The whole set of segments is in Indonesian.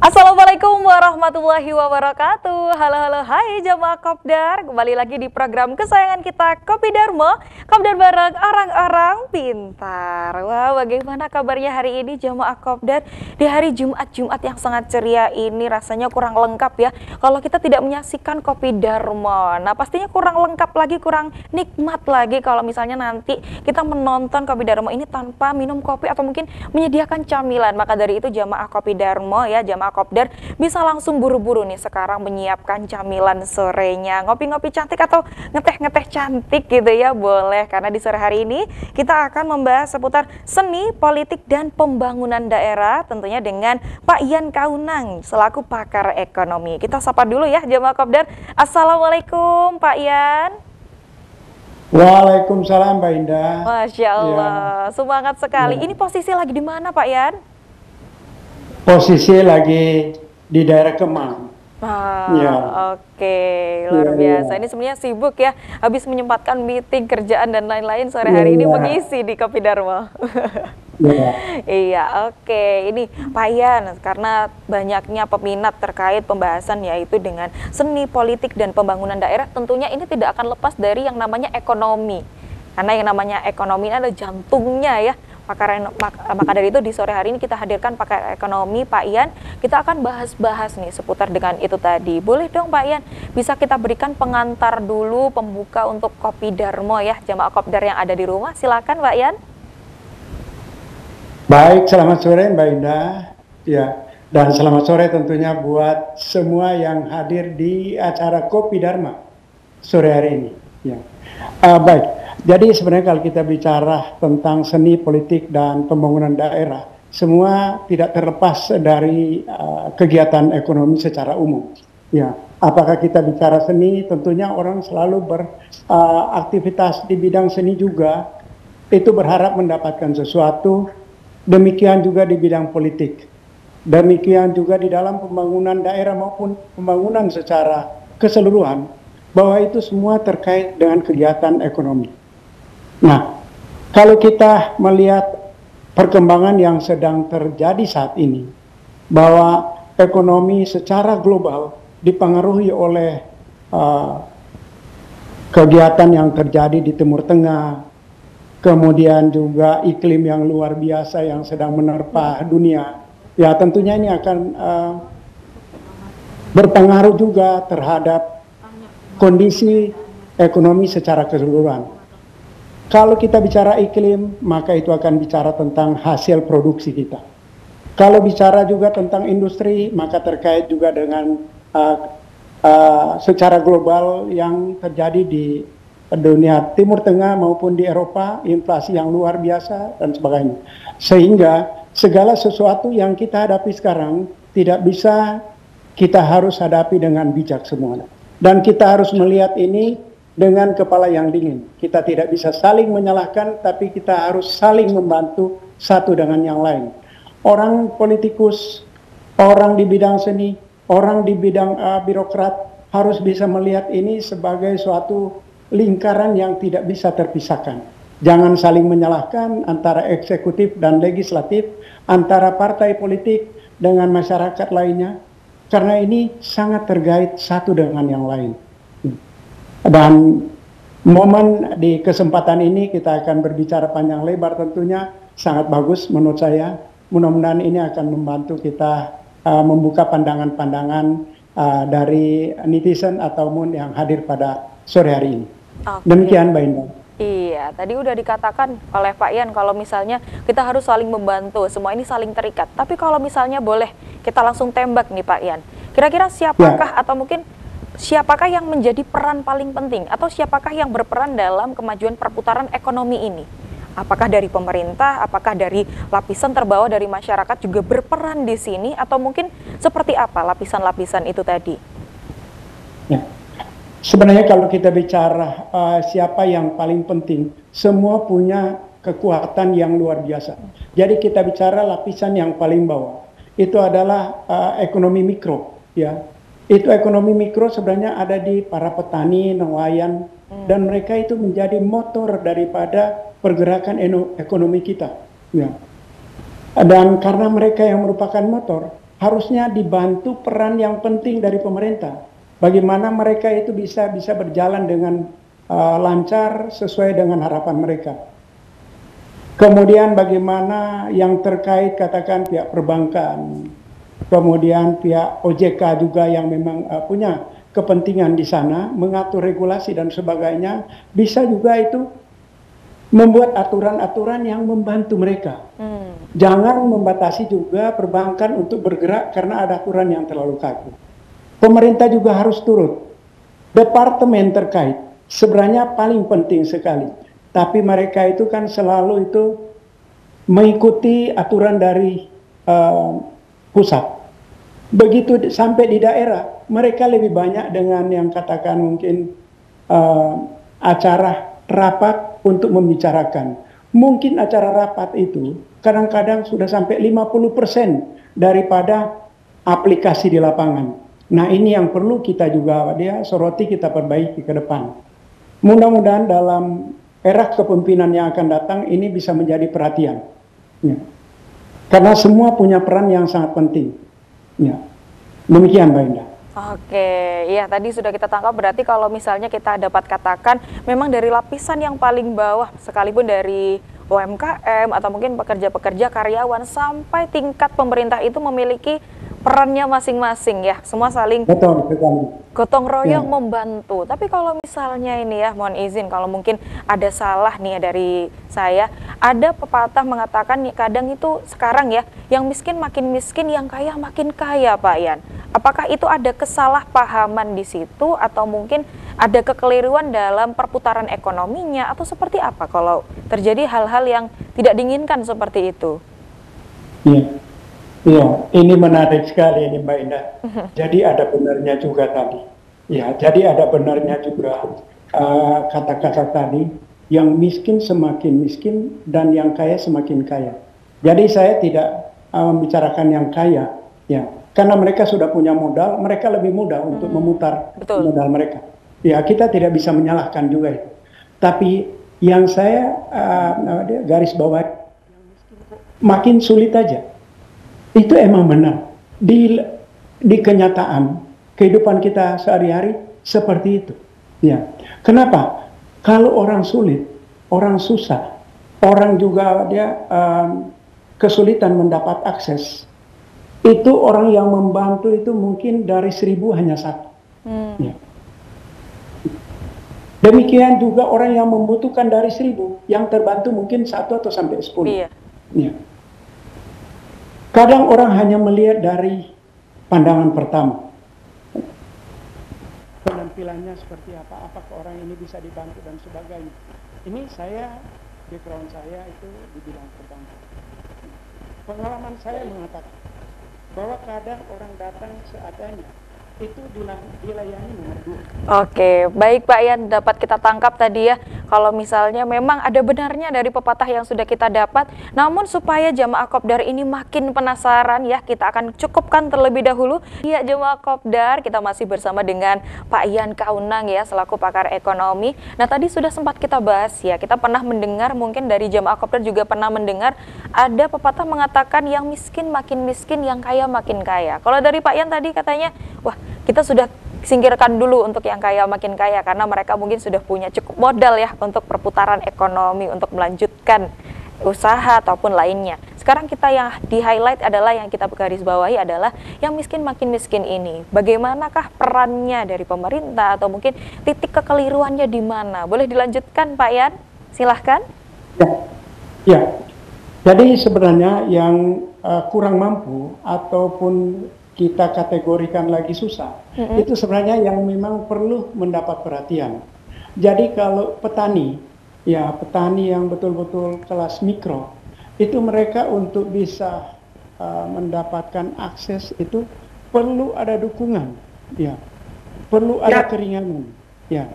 Assalamualaikum warahmatullahi wabarakatuh. Halo, halo, hai jamaah Kopdar. Kembali lagi di program kesayangan kita Kopi Dharma. Kopdar bareng orang-orang pintar. Wah, bagaimana kabarnya hari ini jamaah Kopdar? Di hari Jumat yang sangat ceria ini rasanya kurang lengkap ya kalau kita tidak menyaksikan Kopi Dharma. Nah, pastinya kurang lengkap lagi, kurang nikmat lagi kalau misalnya nanti kita menonton Kopi Dharma ini tanpa minum kopi atau mungkin menyediakan camilan. Maka dari itu jamaah Kopi Dharma ya, jamaah Kopdar bisa langsung buru-buru nih sekarang menyiapkan camilan sorenya, ngopi-ngopi cantik atau ngeteh-ngeteh cantik gitu ya, boleh. Karena di sore hari ini kita akan membahas seputar seni, politik, dan pembangunan daerah, tentunya dengan Pak Ian Kaunang selaku pakar ekonomi. Kita sapa dulu ya jamaah Kopdar. Assalamualaikum Pak Ian. Waalaikumsalam Mbak Indah. Masya Allah, Ya, semangat sekali. ya. Ini posisi lagi di mana Pak Ian? Posisi lagi di daerah Kemang. Ya, Oke, ya, luar ya, biasa. Ini sebenarnya sibuk ya, habis menyempatkan meeting, kerjaan, dan lain-lain sore ya, hari ini ya, mengisi di Kopi Dharma. ya. Iya, oke. Ini Pak Ian, karena banyaknya peminat terkait pembahasan yaitu dengan seni, politik, dan pembangunan daerah, tentunya ini tidak akan lepas dari yang namanya ekonomi. Karena yang namanya ekonomi ini adalah jantungnya ya. Maka dari itu di sore hari ini kita hadirkan pakar ekonomi Pak Ian. Kita akan bahas-bahas nih seputar dengan itu tadi. Boleh dong Pak Ian, bisa kita berikan pengantar dulu, pembuka untuk Kopi Dharma ya, jamaah Kopdar yang ada di rumah. Silakan Pak Ian. Baik, selamat sore Mbak Indah. Ya, dan selamat sore tentunya buat semua yang hadir di acara Kopi Dharma sore hari ini. Ya. Baik, jadi sebenarnya kalau kita bicara tentang seni, politik, dan pembangunan daerah, semua tidak terlepas dari kegiatan ekonomi secara umum. Ya, apakah kita bicara seni, tentunya orang selalu beraktivitas di bidang seni juga, itu berharap mendapatkan sesuatu. Demikian juga di bidang politik. Demikian juga di dalam pembangunan daerah maupun pembangunan secara keseluruhan, bahwa itu semua terkait dengan kegiatan ekonomi. Nah, kalau kita melihat perkembangan yang sedang terjadi saat ini, bahwa ekonomi secara global dipengaruhi oleh kegiatan yang terjadi di Timur Tengah, kemudian juga iklim yang luar biasa yang sedang menerpa dunia, ya tentunya ini akan berpengaruh juga terhadap kondisi ekonomi secara keseluruhan. Kalau kita bicara iklim, maka itu akan bicara tentang hasil produksi kita. Kalau bicara juga tentang industri, maka terkait juga dengan secara global yang terjadi di dunia Timur Tengah maupun di Eropa, inflasi yang luar biasa dan sebagainya. Sehingga segala sesuatu yang kita hadapi sekarang tidak bisa kita harus hadapi dengan bijak semuanya. Dan kita harus melihat ini dengan kepala yang dingin. Kita tidak bisa saling menyalahkan, tapi kita harus saling membantu satu dengan yang lain. Orang politikus, orang di bidang seni, orang di bidang birokrat harus bisa melihat ini sebagai suatu lingkaran yang tidak bisa terpisahkan. Jangan saling menyalahkan antara eksekutif dan legislatif, antara partai politik dengan masyarakat lainnya, karena ini sangat terkait satu dengan yang lain. Dan momen di kesempatan ini kita akan berbicara panjang lebar, tentunya sangat bagus menurut saya. Mudah-mudahan ini akan membantu kita membuka pandangan-pandangan dari netizen ataupun yang hadir pada sore hari ini. Oke. Demikian Mbak Indah. Iya, tadi udah dikatakan oleh Pak Ian kalau misalnya kita harus saling membantu, semua ini saling terikat. Tapi kalau misalnya boleh kita langsung tembak nih Pak Ian, kira-kira siapakah atau mungkin siapakah yang menjadi peran paling penting atau siapakah yang berperan dalam kemajuan perputaran ekonomi ini? Apakah dari pemerintah, apakah dari lapisan terbawah dari masyarakat juga berperan di sini, atau mungkin seperti apa lapisan-lapisan itu tadi? Ya. Sebenarnya kalau kita bicara siapa yang paling penting, semua punya kekuatan yang luar biasa. Jadi kita bicara lapisan yang paling bawah, itu adalah ekonomi mikro, ya. Itu ekonomi mikro sebenarnya ada di para petani, nelayan, dan mereka itu menjadi motor daripada pergerakan ekonomi kita. Ya. Dan karena mereka yang merupakan motor, harusnya dibantu peran yang penting dari pemerintah. Bagaimana mereka itu bisa berjalan dengan lancar sesuai dengan harapan mereka. Kemudian bagaimana yang terkait katakan pihak perbankan, kemudian pihak OJK juga yang memang punya kepentingan di sana, mengatur regulasi dan sebagainya, bisa juga itu membuat aturan-aturan yang membantu mereka. Jangan membatasi juga perbankan untuk bergerak karena ada aturan yang terlalu kaku. Pemerintah juga harus turut. Departemen terkait sebenarnya paling penting sekali. Tapi mereka itu kan selalu itu mengikuti aturan dari pusat. Begitu sampai di daerah, mereka lebih banyak dengan yang katakan mungkin acara rapat untuk membicarakan. Mungkin acara rapat itu kadang-kadang sudah sampai 50% daripada aplikasi di lapangan. Nah ini yang perlu kita juga soroti, kita perbaiki ke depan. Mudah-mudahan dalam era kepemimpinan yang akan datang ini bisa menjadi perhatian. Ya. Karena semua punya peran yang sangat penting. Ya. Demikian Mbak Indah. Oke, ya tadi sudah kita tangkap berarti kalau misalnya kita dapat katakan memang dari lapisan yang paling bawah sekalipun dari UMKM atau mungkin pekerja-pekerja karyawan sampai tingkat pemerintah itu memiliki perannya masing-masing ya, semua saling gotong royong membantu. Tapi kalau misalnya ini ya, mohon izin kalau mungkin ada salah nih ya dari saya, ada pepatah mengatakan nih kadang itu sekarang ya, yang miskin makin miskin, yang kaya makin kaya Pak Yan. Apakah itu ada kesalahpahaman di situ atau mungkin ada kekeliruan dalam perputaran ekonominya atau seperti apa kalau terjadi hal-hal yang tidak diinginkan seperti itu? Iya. Ya, ini menarik sekali ini Mbak Indah. Jadi ada benarnya juga tadi. Ya, jadi ada benarnya juga kata-kata tadi, yang miskin semakin miskin dan yang kaya semakin kaya. Jadi saya tidak membicarakan yang kaya, ya, karena mereka sudah punya modal, mereka lebih mudah untuk memutar modal mereka. Ya, kita tidak bisa menyalahkan juga itu. Tapi yang saya garis bawah, makin sulit aja. Itu emang benar. Di kenyataan kehidupan kita sehari-hari seperti itu. Ya. Kenapa? Kalau orang sulit, orang susah, orang juga dia kesulitan mendapat akses, itu orang yang membantu itu mungkin dari 1000 hanya 1. Ya. Demikian juga orang yang membutuhkan dari 1000, yang terbantu mungkin 1 atau sampai 10. Iya. Ya. Kadang orang hanya melihat dari pandangan pertama. Penampilannya seperti apa, apakah orang ini bisa dibantu dan sebagainya. Ini background saya itu di bidang perbankan. Pengalaman saya mengatakan bahwa kadang orang datang seadanya, itu dilayani nomor 2. Oke, baik Pak Yan, dapat kita tangkap tadi ya, kalau misalnya memang ada benarnya dari pepatah yang sudah kita dapat, namun supaya jamaah Kopdar ini makin penasaran ya, kita akan cukupkan terlebih dahulu. Ya jamaah Kopdar, kita masih bersama dengan Pak Yan Kaunang ya, selaku pakar ekonomi. Nah tadi sudah sempat kita bahas ya, kita pernah mendengar, mungkin dari jamaah Kopdar juga pernah mendengar, ada pepatah mengatakan yang miskin makin miskin, yang kaya makin kaya. Kalau dari Pak Yan tadi katanya, wah kita sudah singkirkan dulu untuk yang kaya makin kaya karena mereka mungkin sudah punya cukup modal ya untuk perputaran ekonomi, untuk melanjutkan usaha ataupun lainnya. Sekarang kita yang di highlight adalah, yang kita garis bawahi adalah yang miskin makin miskin ini. Bagaimanakah perannya dari pemerintah atau mungkin titik kekeliruannya di mana? Boleh dilanjutkan Pak Yan? Silahkan. Ya. Jadi sebenarnya yang kurang mampu ataupun kita kategorikan lagi susah, itu sebenarnya yang memang perlu mendapat perhatian. Jadi kalau petani, ya petani yang betul-betul kelas mikro, itu mereka untuk bisa mendapatkan akses itu perlu ada dukungan, ya, perlu ada keringanan, ya.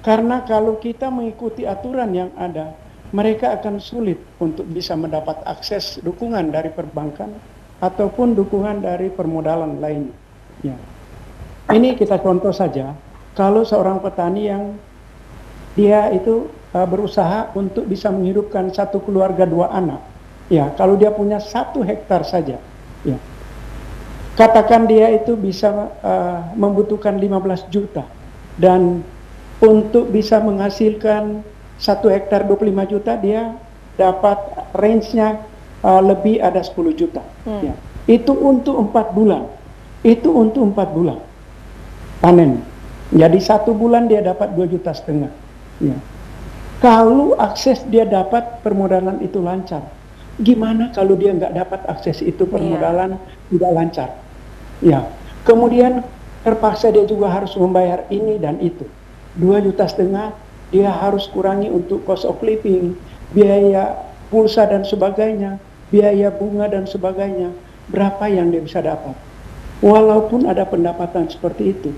Karena kalau kita mengikuti aturan yang ada, mereka akan sulit untuk bisa mendapat akses dukungan dari perbankan ataupun dukungan dari permodalan lainnya. Ya. Ini kita contoh saja, kalau seorang petani yang dia itu berusaha untuk bisa menghidupkan satu keluarga 2 anak, ya kalau dia punya 1 hektar saja, ya katakan dia itu bisa membutuhkan 15 juta dan untuk bisa menghasilkan 1 hektar 25 juta dia dapat range-nya lebih ada 10 juta. Ya. Itu untuk 4 bulan. Itu untuk 4 bulan panen. Jadi 1 bulan dia dapat 2,5 juta. Ya. Kalau akses dia dapat permodalan itu lancar, gimana kalau dia nggak dapat akses itu permodalan tidak lancar? Ya, kemudian terpaksa dia juga harus membayar ini dan itu. 2,5 juta dia harus kurangi untuk cost of living, biaya pulsa dan sebagainya, biaya bunga dan sebagainya. Berapa yang dia bisa dapat? Walaupun ada pendapatan seperti itu,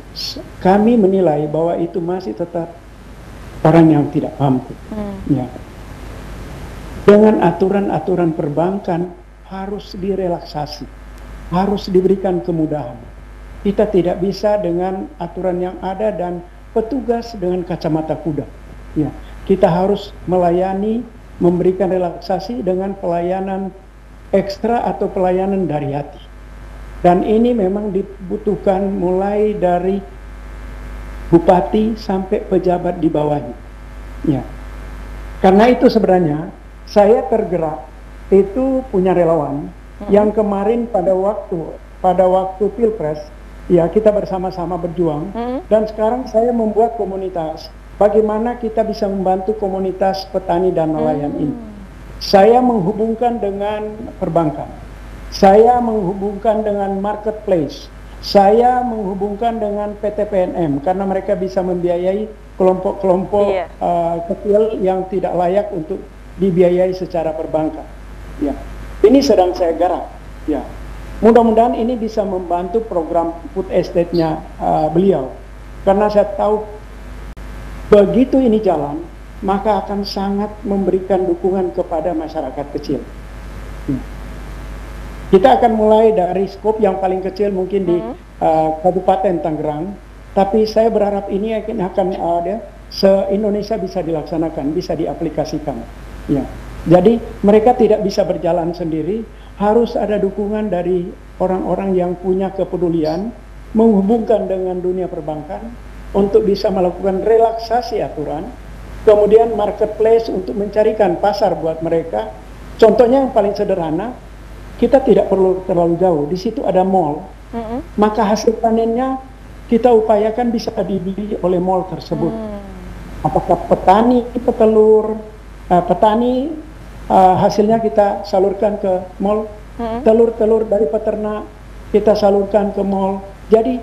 kami menilai bahwa itu masih tetap orang yang tidak mampu. Ya. Dengan aturan-aturan perbankan harus direlaksasi, harus diberikan kemudahan. Kita tidak bisa dengan aturan yang ada dan petugas dengan kacamata kuda. Ya, kita harus melayani, memberikan relaksasi dengan pelayanan ekstra atau pelayanan dari hati. Dan ini memang dibutuhkan mulai dari bupati sampai pejabat di bawahnya. Ya. Karena itu sebenarnya saya tergerak itu punya relawan yang kemarin pada waktu Pilpres ya kita bersama-sama berjuang dan sekarang saya membuat komunitas bagaimana kita bisa membantu komunitas petani dan nelayan ini. Saya menghubungkan dengan perbankan, saya menghubungkan dengan marketplace, saya menghubungkan dengan PT PNM karena mereka bisa membiayai kelompok-kelompok kecil yang tidak layak untuk dibiayai secara perbankan. Ya, ini sedang saya garap. Ya, mudah-mudahan ini bisa membantu program food estate-nya beliau. Karena saya tahu begitu ini jalan, maka akan sangat memberikan dukungan kepada masyarakat kecil. Ya. Kita akan mulai dari skop yang paling kecil mungkin di Kabupaten Tangerang, tapi saya berharap ini akan ada se-Indonesia bisa dilaksanakan, bisa diaplikasikan. Ya, jadi mereka tidak bisa berjalan sendiri, harus ada dukungan dari orang-orang yang punya kepedulian, menghubungkan dengan dunia perbankan untuk bisa melakukan relaksasi aturan, kemudian marketplace untuk mencarikan pasar buat mereka. Contohnya yang paling sederhana, kita tidak perlu terlalu jauh, di situ ada mall, maka hasil panennya kita upayakan bisa dibeli oleh mall tersebut. Apakah petani petelur, petani hasilnya kita salurkan ke mall, telur-telur dari peternak kita salurkan ke mall. Jadi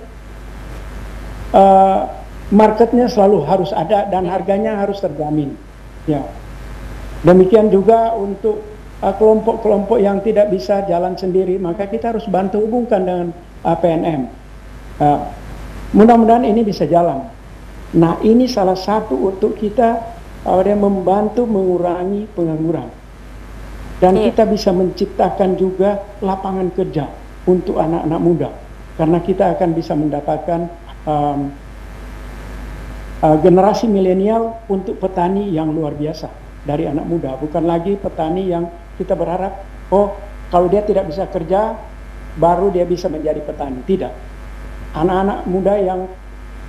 marketnya selalu harus ada dan harganya harus terjamin. Ya, demikian juga untuk kelompok-kelompok yang tidak bisa jalan sendiri, maka kita harus bantu hubungkan dengan PNM. Mudah-mudahan ini bisa jalan. Nah, ini salah satu untuk kita membantu mengurangi pengangguran. Dan kita bisa menciptakan juga lapangan kerja untuk anak-anak muda. Karena kita akan bisa mendapatkan generasi milenial untuk petani yang luar biasa dari anak muda. Bukan lagi petani yang kita berharap, oh kalau dia tidak bisa kerja, baru dia bisa menjadi petani. Tidak. Anak-anak muda yang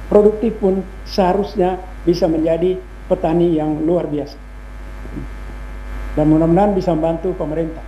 produktif pun seharusnya bisa menjadi petani yang luar biasa. Dan mudah-mudahan bisa membantu pemerintah.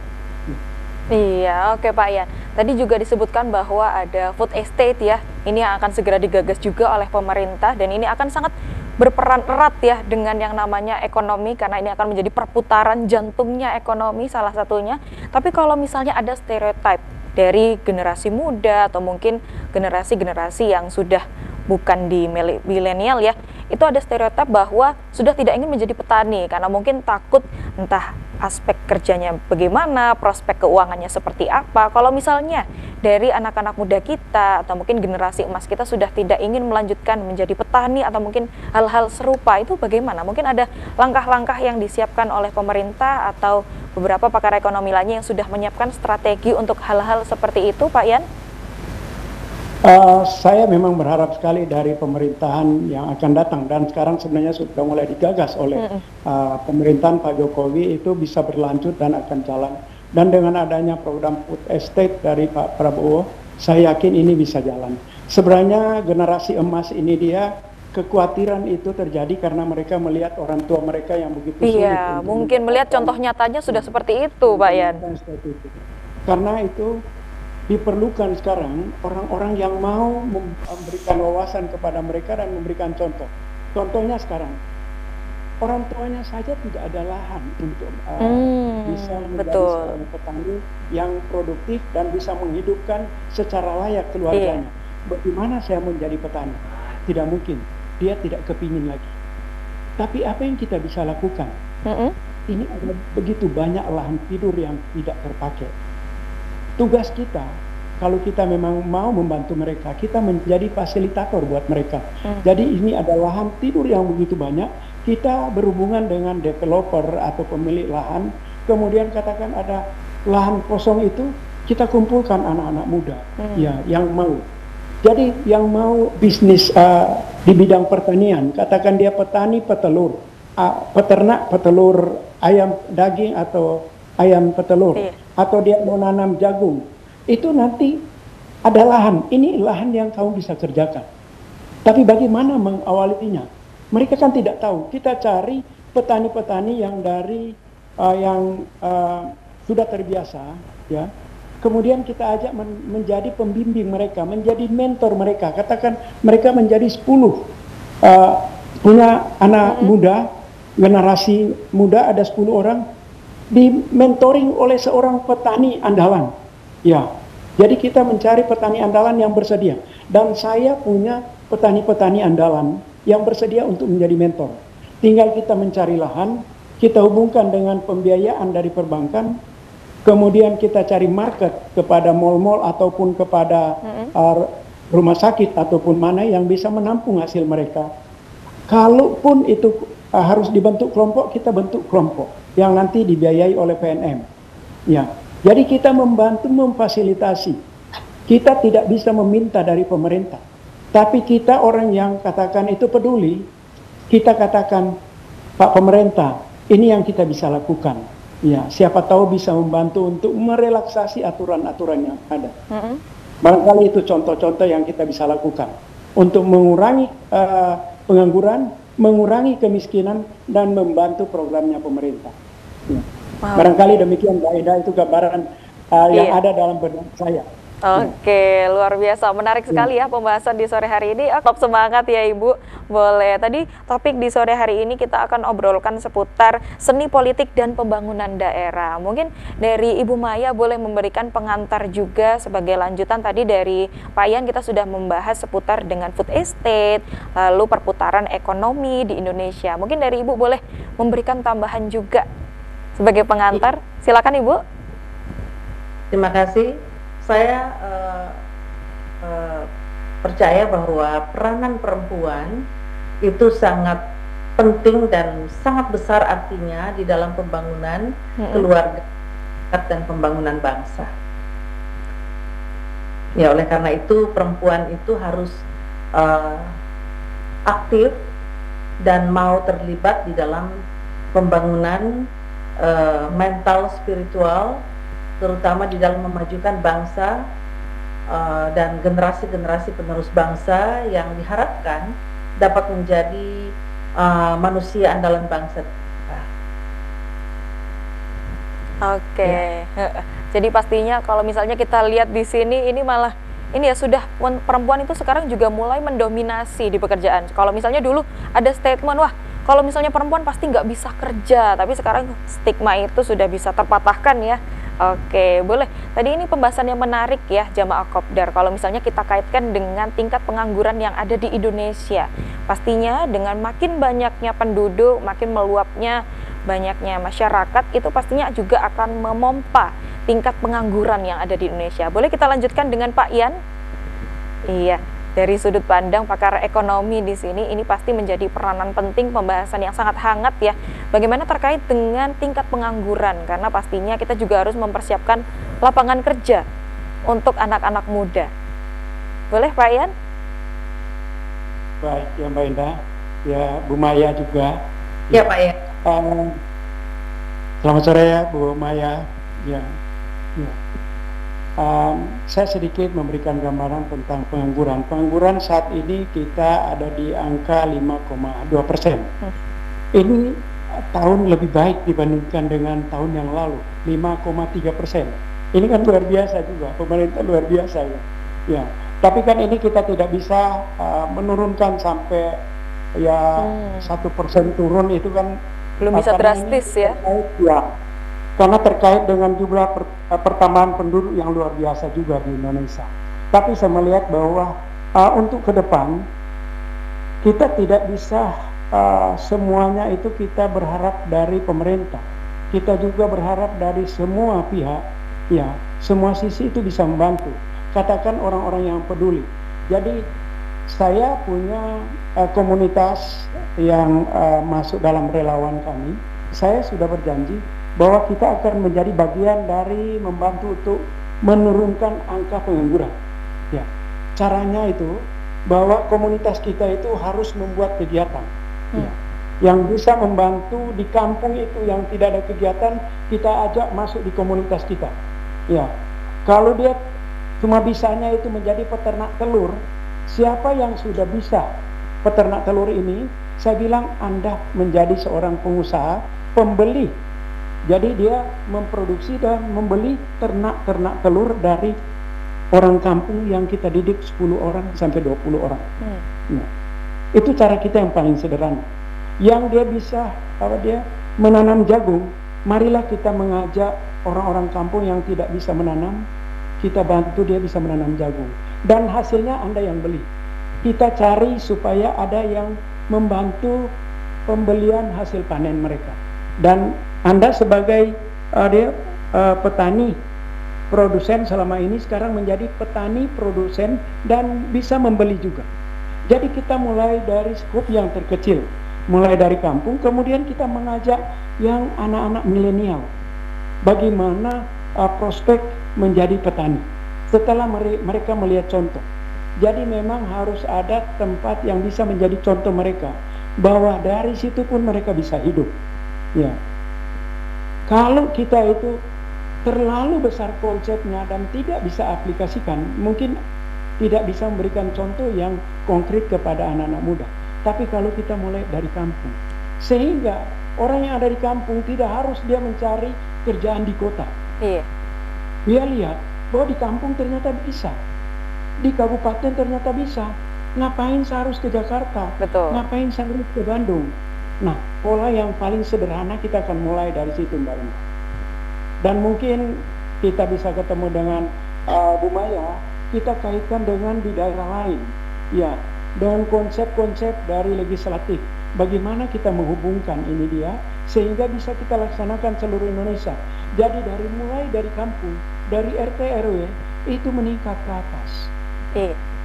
Iya, oke Pak Ian. Tadi juga disebutkan bahwa ada food estate ya, ini yang akan segera digagas juga oleh pemerintah dan ini akan sangat berperan erat ya dengan yang namanya ekonomi karena ini akan menjadi perputaran jantungnya ekonomi salah satunya. Tapi kalau misalnya ada stereotip dari generasi muda atau mungkin generasi-generasi yang sudah bukan di milenial ya, itu ada stereotip bahwa sudah tidak ingin menjadi petani karena mungkin takut entah aspek kerjanya bagaimana, prospek keuangannya seperti apa. Kalau misalnya dari anak-anak muda kita atau mungkin generasi emas kita sudah tidak ingin melanjutkan menjadi petani atau mungkin hal-hal serupa, itu bagaimana? Mungkin ada langkah-langkah yang disiapkan oleh pemerintah atau beberapa pakar ekonomi lainnya yang sudah menyiapkan strategi untuk hal-hal seperti itu, Pak Ian? Saya memang berharap sekali dari pemerintahan yang akan datang dan sekarang sebenarnya sudah mulai digagas oleh pemerintahan Pak Jokowi itu bisa berlanjut dan akan jalan. Dan dengan adanya program food estate dari Pak Prabowo, Saya yakin ini bisa jalan. Sebenarnya generasi emas ini dia kekhawatiran itu terjadi karena mereka melihat orang tua mereka yang begitu sulit. Iya, mungkin melihat contoh nyatanya sudah seperti itu, Pak Yan. Karena itu diperlukan sekarang orang-orang yang mau memberikan wawasan kepada mereka dan memberikan contoh. Contohnya sekarang, orang tuanya saja tidak ada lahan untuk bisa menjadi seorang petani yang produktif dan bisa menghidupkan secara layak keluarganya. Bagaimana saya menjadi petani? Tidak mungkin, dia tidak kepingin lagi. Tapi apa yang kita bisa lakukan? Ini ada begitu banyak lahan tidur yang tidak terpakai. Tugas kita, kalau kita memang mau membantu mereka, kita menjadi fasilitator buat mereka. Jadi ini ada lahan tidur yang begitu banyak, kita berhubungan dengan developer atau pemilik lahan, kemudian katakan ada lahan kosong itu, kita kumpulkan anak-anak muda ya, yang mau. Jadi yang mau bisnis di bidang pertanian, katakan dia petani petelur, peternak petelur ayam daging atau ayam petelur, atau dia mau nanam jagung, itu nanti ada lahan, ini lahan yang kamu bisa kerjakan. Tapi bagaimana mengawalinya? Mereka kan tidak tahu. Kita cari petani-petani yang dari sudah terbiasa, ya. Kemudian kita ajak menjadi pembimbing mereka, menjadi mentor mereka. Katakan mereka menjadi 10 punya anak muda, generasi muda ada 10 orang, di mentoring oleh seorang petani andalan. Ya, jadi kita mencari petani andalan yang bersedia. Dan saya punya petani-petani andalan yang bersedia untuk menjadi mentor. Tinggal kita mencari lahan, kita hubungkan dengan pembiayaan dari perbankan, kemudian kita cari market kepada mal-mal ataupun kepada rumah sakit ataupun mana yang bisa menampung hasil mereka. Kalaupun itu harus dibentuk kelompok, kita bentuk kelompok yang nanti dibiayai oleh PNM. Ya, jadi kita membantu memfasilitasi. Kita tidak bisa meminta dari pemerintah, tapi kita orang yang katakan itu peduli. Kita katakan, Pak Pemerintah, ini yang kita bisa lakukan. Ya, siapa tahu bisa membantu untuk merelaksasi aturan-aturan yang ada. Barangkali itu contoh-contoh yang kita bisa lakukan untuk mengurangi pengangguran, mengurangi kemiskinan, dan membantu programnya pemerintah. Ya. Barangkali demikian, Mbak Eda, itu gambaran yang ada dalam benak saya. Oke, luar biasa, menarik sekali ya pembahasan di sore hari ini. Tetap semangat ya Ibu. Boleh. Tadi topik di sore hari ini kita akan obrolkan seputar seni politik dan pembangunan daerah. Mungkin dari Ibu Maya boleh memberikan pengantar juga sebagai lanjutan. Tadi dari Pak Yan kita sudah membahas seputar dengan food estate, lalu perputaran ekonomi di Indonesia. Mungkin dari Ibu boleh memberikan tambahan juga sebagai pengantar. Silakan Ibu. Terima kasih. Saya percaya bahwa peranan perempuan itu sangat penting dan sangat besar artinya di dalam pembangunan keluarga dan pembangunan bangsa. Ya, oleh karena itu perempuan itu harus aktif dan mau terlibat di dalam pembangunan mental spiritual, terutama di dalam memajukan bangsa dan generasi-generasi penerus bangsa yang diharapkan dapat menjadi manusia andalan bangsa. Oke. Jadi pastinya kalau misalnya kita lihat di sini, ini malah ini ya sudah perempuan itu sekarang juga mulai mendominasi di pekerjaan. Kalau misalnya dulu ada statement, wah kalau misalnya perempuan pasti nggak bisa kerja, tapi sekarang stigma itu sudah bisa terpatahkan ya. Oke, boleh. Tadi ini pembahasan yang menarik ya, Jamaah Kopdar. Kalau misalnya kita kaitkan dengan tingkat pengangguran yang ada di Indonesia, pastinya dengan makin banyaknya penduduk, makin meluapnya banyaknya masyarakat, itu pastinya juga akan memompa tingkat pengangguran yang ada di Indonesia. Boleh kita lanjutkan dengan Pak Yan? Iya. Dari sudut pandang pakar ekonomi di sini, ini pasti menjadi peranan penting pembahasan yang sangat hangat ya. Bagaimana terkait dengan tingkat pengangguran, karena pastinya kita juga harus mempersiapkan lapangan kerja untuk anak-anak muda. Boleh Pak Yan? Baik, ya Mbak Indah, ya Bu Maya juga. Ya Pak Yan. Selamat sore ya Bu Maya. Ya. saya sedikit memberikan gambaran tentang pengangguran. Pengangguran saat ini kita ada di angka 5,2%. Ini tahun lebih baik dibandingkan dengan tahun yang lalu, 5,3%. Ini kan luar biasa juga, pemerintah luar biasa ya. Ya, tapi kan ini kita tidak bisa menurunkan sampai ya 1% turun, itu kan belum bisa drastis ya. Ya, karena terkait dengan jumlah pertambahan penduduk yang luar biasa juga di Indonesia. Tapi saya melihat bahwa untuk ke depan kita tidak bisa semuanya itu kita berharap dari pemerintah. Kita juga berharap dari semua pihak, ya, semua sisi itu bisa membantu. Katakan orang-orang yang peduli. Jadi saya punya komunitas yang masuk dalam relawan kami. Saya sudah berjanji bahwa kita akan menjadi bagian dari membantu untuk menurunkan angka pengangguran. Ya, caranya itu bahwa komunitas kita itu harus membuat kegiatan. Ya, yang bisa membantu di kampung itu yang tidak ada kegiatan, kita ajak masuk di komunitas kita. Ya, kalau dia cuma bisanya itu menjadi peternak telur, siapa yang sudah bisa peternak telur ini, saya bilang Anda menjadi seorang pengusaha, pembeli. Jadi dia memproduksi dan membeli ternak-ternak telur dari orang kampung yang kita didik 10 orang sampai 20 orang. Nah, itu cara kita yang paling sederhana. Yang dia bisa dia menanam jagung, marilah kita mengajak orang-orang kampung yang tidak bisa menanam, kita bantu dia bisa menanam jagung. Dan hasilnya Anda yang beli. Kita cari supaya ada yang membantu pembelian hasil panen mereka. Dan Anda sebagai petani, produsen selama ini sekarang menjadi petani, produsen, dan bisa membeli juga. Jadi kita mulai dari skop yang terkecil, mulai dari kampung, kemudian kita mengajak yang anak-anak milenial. Bagaimana prospek menjadi petani setelah mereka melihat contoh. Jadi memang harus ada tempat yang bisa menjadi contoh mereka, bahwa dari situ pun mereka bisa hidup. Ya, kalau kita itu terlalu besar konsepnya dan tidak bisa aplikasikan, mungkin tidak bisa memberikan contoh yang konkret kepada anak-anak muda. Tapi kalau kita mulai dari kampung, sehingga orang yang ada di kampung tidak harus dia mencari kerjaan di kota. Iya. Dia lihat bahwa di kampung ternyata bisa, di kabupaten ternyata bisa. Ngapain saya harus ke Jakarta? Betul. Ngapain saya harus ke Bandung? Nah, pola yang paling sederhana kita akan mulai dari situ, Mbak Indah. Dan mungkin kita bisa ketemu dengan Bu Maya, kita kaitkan dengan di daerah lain, ya, dengan konsep-konsep dari legislatif. Bagaimana kita menghubungkan ini dia, sehingga bisa kita laksanakan seluruh Indonesia. Jadi mulai dari kampung, dari RT RW, itu meningkat ke atas.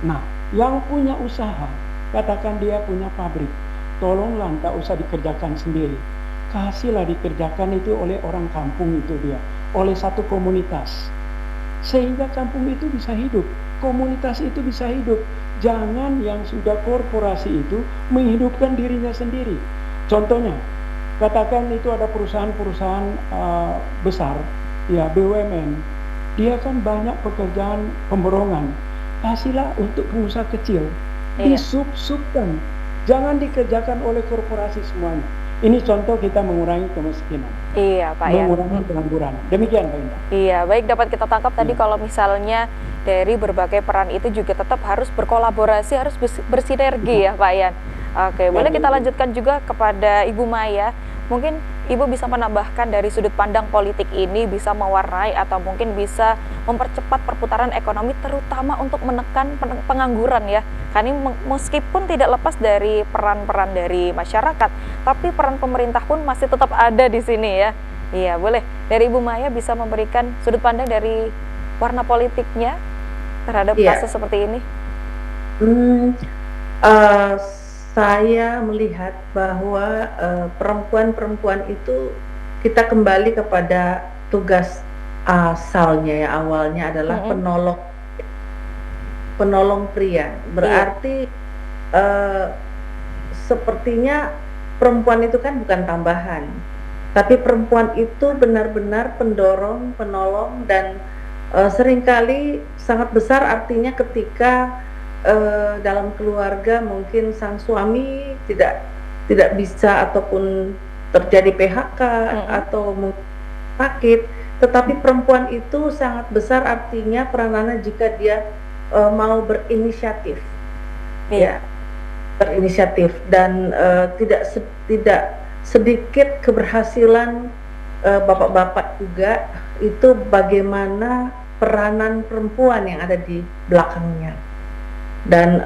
Nah, yang punya usaha, katakan dia punya pabrik, tolonglah tak usah dikerjakan sendiri, kasihlah dikerjakan itu oleh orang kampung itu dia, oleh satu komunitas, sehingga kampung itu bisa hidup, komunitas itu bisa hidup. Jangan yang sudah korporasi itu menghidupkan dirinya sendiri. Contohnya, katakan itu ada perusahaan-perusahaan besar, ya, BUMN, dia kan banyak pekerjaan pemborongan, kasihlah untuk pengusaha kecil, disub-subkan. Jangan dikerjakan oleh korporasi semuanya. Ini contoh kita mengurangi kemiskinan. Iya, Pak ya. Mengurangi pengangguran. Demikian, Pak Indah. Iya, baik, dapat kita tangkap tadi kalau misalnya dari berbagai peran itu juga tetap harus berkolaborasi, harus bersinergi ya, Pak Yan. Oke, boleh kita lanjutkan juga kepada Ibu Maya. Mungkin Ibu bisa menambahkan dari sudut pandang politik ini bisa mewarnai atau mungkin bisa mempercepat perputaran ekonomi, terutama untuk menekan pengangguran ya. Karena meskipun tidak lepas dari peran-peran dari masyarakat, tapi peran pemerintah pun masih tetap ada di sini ya. Iya, boleh. Dari Ibu Maya bisa memberikan sudut pandang dari warna politiknya terhadap kasus seperti ini. Saya melihat bahwa perempuan-perempuan itu kita kembali kepada tugas asalnya ya, awalnya adalah penolong pria. Berarti sepertinya perempuan itu kan bukan tambahan, tapi perempuan itu benar-benar pendorong, penolong, dan seringkali sangat besar artinya ketika dalam keluarga mungkin sang suami tidak bisa ataupun terjadi PHK atau sakit, tetapi perempuan itu sangat besar artinya peranannya jika dia mau berinisiatif, ya, berinisiatif dan tidak sedikit keberhasilan bapak-bapak juga itu bagaimana peranan perempuan yang ada di belakangnya. Dan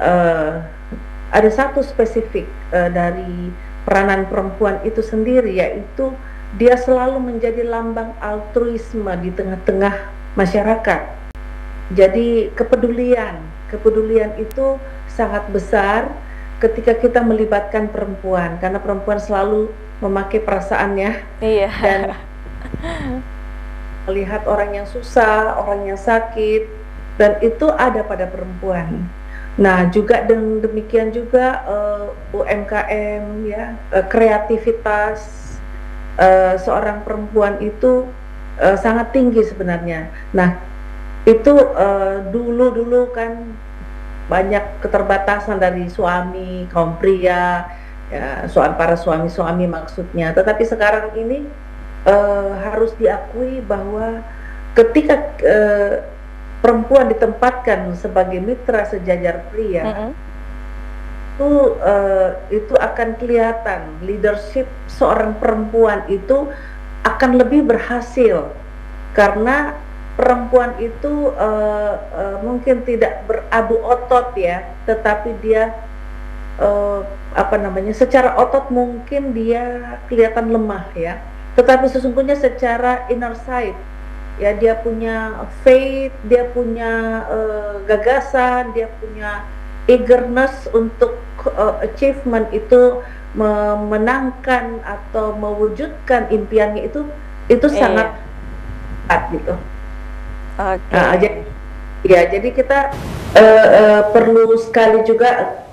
ada satu spesifik dari peranan perempuan itu sendiri, yaitu dia selalu menjadi lambang altruisme di tengah-tengah masyarakat. Jadi kepedulian itu sangat besar ketika kita melibatkan perempuan, karena perempuan selalu memakai perasaannya dan melihat orang yang susah, orang yang sakit, dan itu ada pada perempuan. Nah, juga demikian juga UMKM, ya, kreativitas seorang perempuan itu sangat tinggi sebenarnya. Nah, itu dulu kan banyak keterbatasan dari suami, kaum pria, ya, para suami-suami maksudnya. Tetapi sekarang ini harus diakui bahwa ketika perempuan ditempatkan sebagai mitra sejajar pria, itu akan kelihatan leadership seorang perempuan itu akan lebih berhasil, karena perempuan itu mungkin tidak beradu otot, ya, tetapi dia secara otot mungkin dia kelihatan lemah, ya, tetapi sesungguhnya secara inner side, ya, dia punya faith, dia punya gagasan, dia punya eagerness untuk achievement itu, memenangkan atau mewujudkan impiannya itu sangat kuat gitu. Jadi kita perlu sekali juga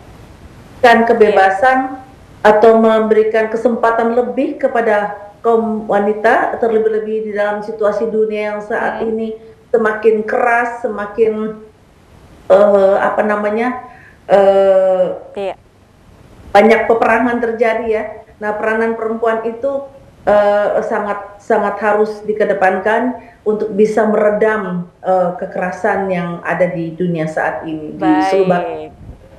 kan kebebasan atau memberikan kesempatan lebih kepada kaum wanita, terlebih-lebih di dalam situasi dunia yang saat ini semakin keras, semakin banyak peperangan terjadi, ya. Nah, peranan perempuan itu sangat harus dikedepankan untuk bisa meredam kekerasan yang ada di dunia saat ini.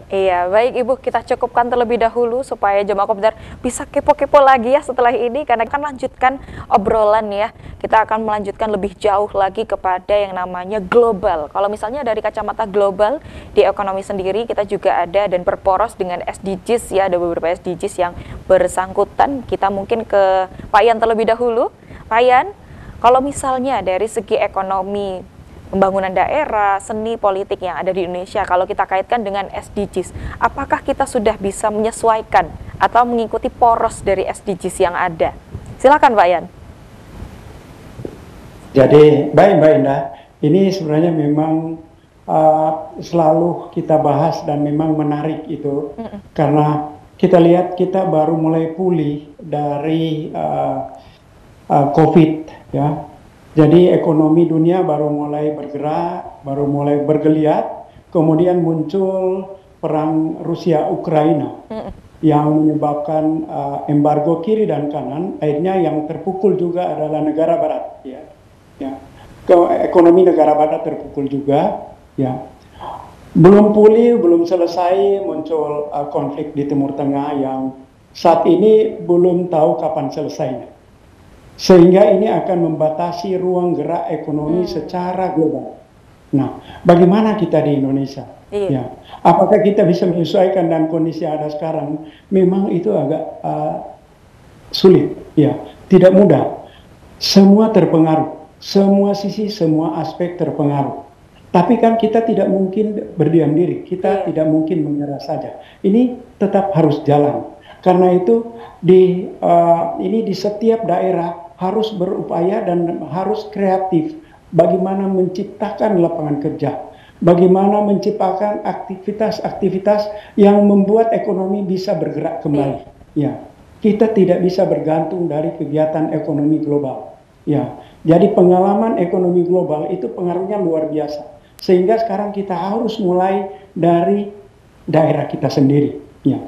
Iya, baik Ibu, kita cukupkan terlebih dahulu supaya jemaah Kopdar bisa kepo-kepo lagi ya setelah ini, karena akan lanjutkan obrolan, ya. Kita akan melanjutkan lebih jauh lagi kepada yang namanya global. Kalau misalnya dari kacamata global di ekonomi sendiri, kita juga ada dan berporos dengan SDGs, ya, ada beberapa SDGs yang bersangkutan. Kita mungkin ke Pak Yan terlebih dahulu. Pak Yan, kalau misalnya dari segi ekonomi, pembangunan daerah, seni, politik yang ada di Indonesia, kalau kita kaitkan dengan SDGs, apakah kita sudah bisa menyesuaikan atau mengikuti poros dari SDGs yang ada? Silakan Pak Yan. Jadi, baik Mbak Indah, ini sebenarnya memang selalu kita bahas dan memang menarik itu, karena kita lihat kita baru mulai pulih dari COVID, ya. Jadi ekonomi dunia baru mulai bergerak, baru mulai bergeliat, kemudian muncul perang Rusia-Ukraina yang menyebabkan embargo kiri dan kanan, akhirnya yang terpukul juga adalah negara barat, ya. Ekonomi negara barat terpukul juga, ya. Belum pulih, belum selesai, muncul konflik di Timur Tengah yang saat ini belum tahu kapan selesainya. Sehingga ini akan membatasi ruang gerak ekonomi secara global. Nah, bagaimana kita di Indonesia? Ya, apakah kita bisa menyesuaikan dengan kondisi yang ada sekarang? Memang itu agak sulit, ya, tidak mudah. Semua terpengaruh, semua sisi, semua aspek terpengaruh. Tapi kan kita tidak mungkin berdiam diri, kita tidak mungkin menyerah saja. Ini tetap harus jalan. Karena itu di setiap daerah harus berupaya dan harus kreatif. Bagaimana menciptakan lapangan kerja, bagaimana menciptakan aktivitas-aktivitas yang membuat ekonomi bisa bergerak kembali. Ya, kita tidak bisa bergantung dari kegiatan ekonomi global. Ya, Jadi pengalaman ekonomi global itu pengaruhnya luar biasa. Sehingga sekarang kita harus mulai dari daerah kita sendiri. Ya.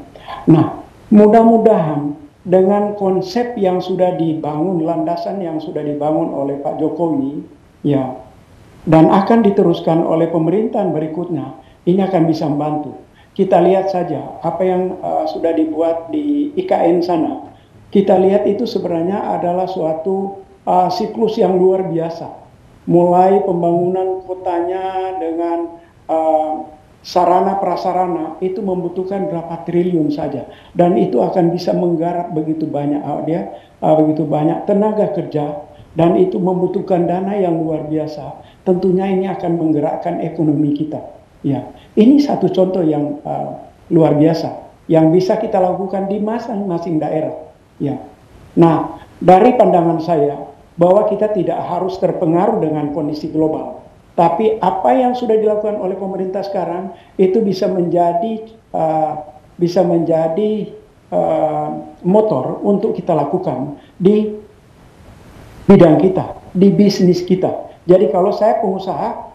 Nah, mudah-mudahan dengan konsep yang sudah dibangun, landasan yang sudah dibangun oleh Pak Jokowi, ya, dan akan diteruskan oleh pemerintahan berikutnya, ini akan bisa membantu. Kita lihat saja apa yang sudah dibuat di IKN sana. Kita lihat itu sebenarnya adalah suatu siklus yang luar biasa. Mulai pembangunan kotanya dengan sarana prasarana itu membutuhkan berapa triliun saja, dan itu akan bisa menggarap begitu banyak begitu banyak tenaga kerja, dan itu membutuhkan dana yang luar biasa. Tentunya ini akan menggerakkan ekonomi kita. Ya, ini satu contoh yang luar biasa yang bisa kita lakukan di masing-masing daerah. Ya, nah dari pandangan saya bahwa kita tidak harus terpengaruh dengan kondisi global. Tapi apa yang sudah dilakukan oleh pemerintah sekarang itu bisa menjadi motor untuk kita lakukan di bidang kita, di bisnis kita. Jadi kalau saya pengusaha,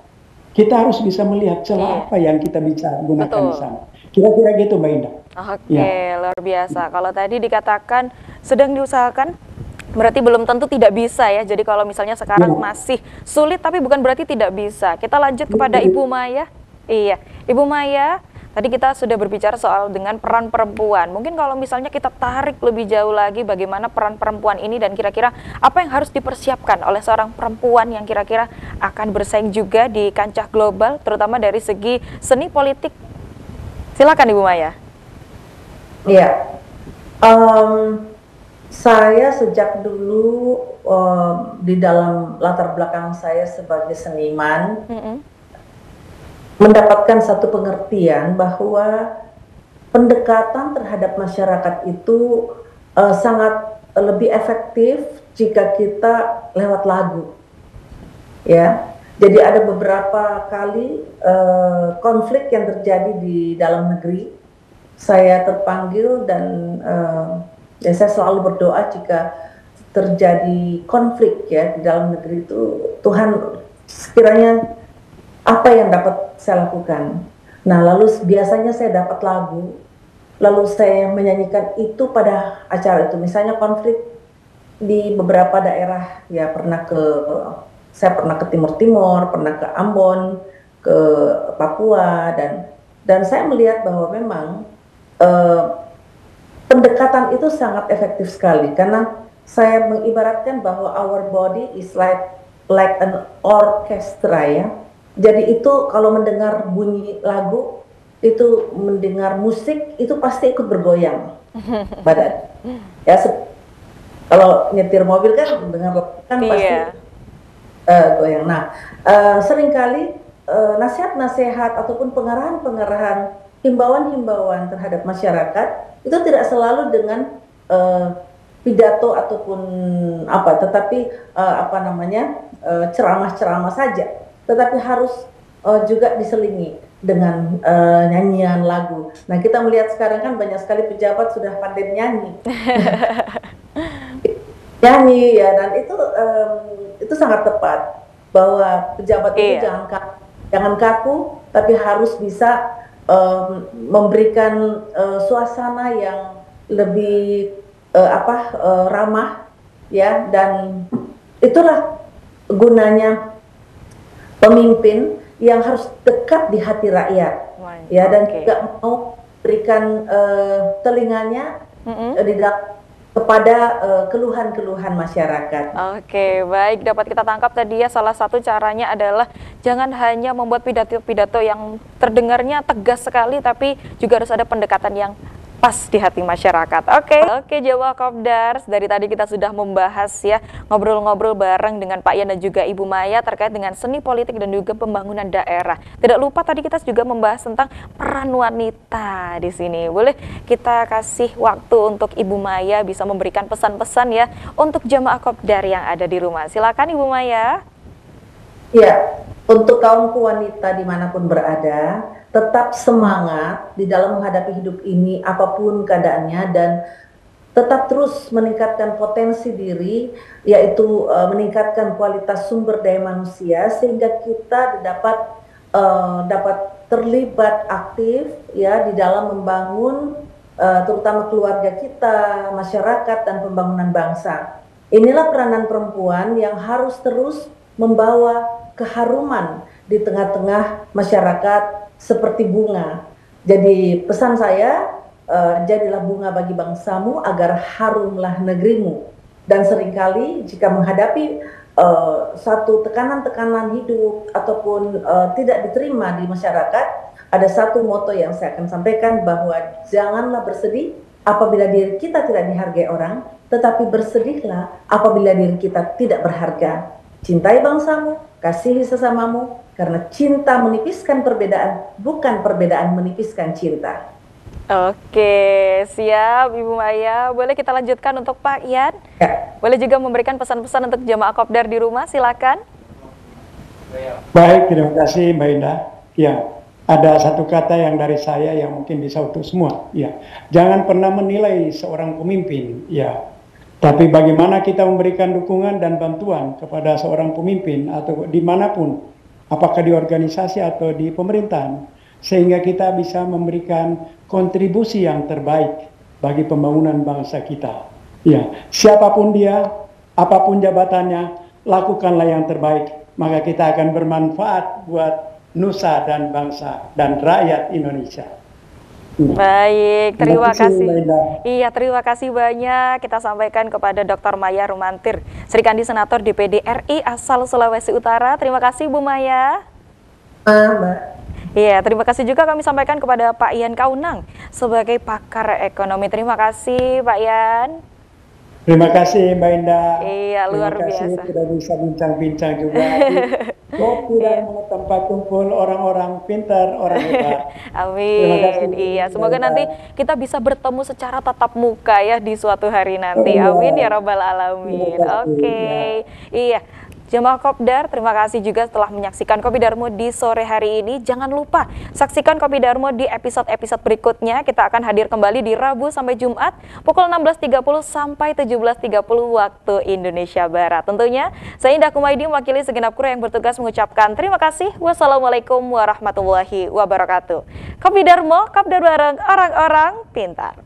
kita harus bisa melihat celah apa yang kita bisa gunakan di sana. Kira-kira gitu, Mbak Indah. Oke, luar biasa. Kalau tadi dikatakan sedang diusahakan, berarti belum tentu tidak bisa ya. Jadi kalau misalnya sekarang masih sulit, tapi bukan berarti tidak bisa. Kita lanjut kepada Ibu Maya. Iya, Ibu Maya, tadi kita sudah berbicara soal dengan peran perempuan. Mungkin kalau misalnya kita tarik lebih jauh lagi bagaimana peran perempuan ini dan kira-kira apa yang harus dipersiapkan oleh seorang perempuan yang kira-kira akan bersaing juga di kancah global, terutama dari segi seni politik. Silakan Ibu Maya. Iya. Saya sejak dulu di dalam latar belakang saya sebagai seniman mendapatkan satu pengertian bahwa pendekatan terhadap masyarakat itu sangat lebih efektif jika kita lewat lagu. Ya, jadi ada beberapa kali konflik yang terjadi di dalam negeri. Saya terpanggil dan ya saya selalu berdoa jika terjadi konflik ya di dalam negeri itu, Tuhan sekiranya apa yang dapat saya lakukan. Nah lalu biasanya saya dapat lagu, lalu saya menyanyikan itu pada acara itu. Misalnya konflik di beberapa daerah ya, saya pernah ke Timur Timur, pernah ke Ambon, ke Papua, dan saya melihat bahwa memang pendekatan itu sangat efektif sekali, karena saya mengibaratkan bahwa our body is like an orchestra ya. Jadi itu kalau mendengar bunyi lagu, itu mendengar musik, itu pasti ikut bergoyang badan. Ya, kalau nyetir mobil kan mendengar kan pasti goyang. Nah, seringkali nasihat-nasihat ataupun pengarahan-pengarahan, himbauan-himbauan terhadap masyarakat itu tidak selalu dengan pidato ataupun apa, tetapi ceramah-ceramah saja, tetapi harus juga diselingi dengan nyanyian lagu. Nah, kita melihat sekarang kan banyak sekali pejabat sudah pandai nyanyi, nyanyi ya, dan itu sangat tepat bahwa pejabat itu jangan kaku, tapi harus bisa memberikan suasana yang lebih ramah ya, dan itulah gunanya pemimpin yang harus dekat di hati rakyat ya, dan tidak mau berikan telinganya kepada keluhan-keluhan masyarakat. Oke, baik, dapat kita tangkap tadi ya, salah satu caranya adalah jangan hanya membuat pidato-pidato yang terdengarnya tegas sekali, tapi juga harus ada pendekatan yang pas di hati masyarakat. Oke, Jawa Kopdars, dari tadi kita sudah membahas ya, ngobrol-ngobrol bareng dengan Pak Yan dan juga Ibu Maya terkait dengan seni politik dan juga pembangunan daerah. Tidak lupa tadi kita juga membahas tentang peran wanita di sini. Boleh kita kasih waktu untuk Ibu Maya bisa memberikan pesan-pesan ya untuk jamaah Kopdar yang ada di rumah. Silakan Ibu Maya. Ya, untuk kaum wanita dimanapun berada, tetap semangat di dalam menghadapi hidup ini apapun keadaannya, dan tetap terus meningkatkan potensi diri, yaitu meningkatkan kualitas sumber daya manusia sehingga kita dapat terlibat aktif ya di dalam membangun terutama keluarga kita, masyarakat dan pembangunan bangsa. Inilah peranan perempuan yang harus terus membawa keharuman di tengah-tengah masyarakat seperti bunga. Jadi pesan saya, jadilah bunga bagi bangsamu agar harumlah negerimu. Dan seringkali jika menghadapi satu tekanan-tekanan hidup ataupun tidak diterima di masyarakat, ada satu moto yang saya akan sampaikan, bahwa janganlah bersedih apabila diri kita tidak dihargai orang, tetapi bersedihlah apabila diri kita tidak berharga. Cintai bangsamu, kasihi sesamamu, karena cinta menipiskan perbedaan, bukan perbedaan menipiskan cinta. Oke, siap Ibu Maya. Boleh kita lanjutkan untuk Pak Ian? Ya. Boleh juga memberikan pesan-pesan untuk jemaah Kopdar di rumah, silakan. Baik, terima kasih Mbak Indah. Ya, ada satu kata yang dari saya yang mungkin bisa untuk semua. Ya, jangan pernah menilai seorang pemimpin. Ya, tapi bagaimana kita memberikan dukungan dan bantuan kepada seorang pemimpin atau dimanapun, apakah di organisasi atau di pemerintahan, sehingga kita bisa memberikan kontribusi yang terbaik bagi pembangunan bangsa kita. Ya, siapapun dia, apapun jabatannya, lakukanlah yang terbaik, maka kita akan bermanfaat buat nusa dan bangsa dan rakyat Indonesia. Baik, terima kasih. Mbak. Iya, terima kasih banyak kita sampaikan kepada Dr. Maya Rumantir, Serikandi Senator DPD RI asal Sulawesi Utara. Terima kasih Bu Maya. Mbak. Iya, terima kasih juga kami sampaikan kepada Pak Ian Kaunang sebagai pakar ekonomi. Terima kasih Pak Ian. Terima kasih Mbak Indah. Iya, luar biasa. Terima kasih sudah bisa bincang-bincang juga. Kopi dan tempat kumpul orang-orang pintar, orang hebat. Amin. Iya, semoga nanti kita bisa bertemu secara tatap muka ya di suatu hari nanti. Amin ya Rabbal Alamin. Oke. Iya. Jemaah Kopdar, terima kasih juga telah menyaksikan Kopi Darmo di sore hari ini. Jangan lupa saksikan Kopi Darmo di episode-episod berikutnya. Kita akan hadir kembali di Rabu sampai Jumat pukul 16.30 sampai 17.30 waktu Indonesia Barat. Tentunya saya Indah Kumaidi mewakili segenap kru yang bertugas mengucapkan terima kasih. Wassalamualaikum warahmatullahi wabarakatuh. Kopi Darmo, Kopdar bareng orang-orang pintar.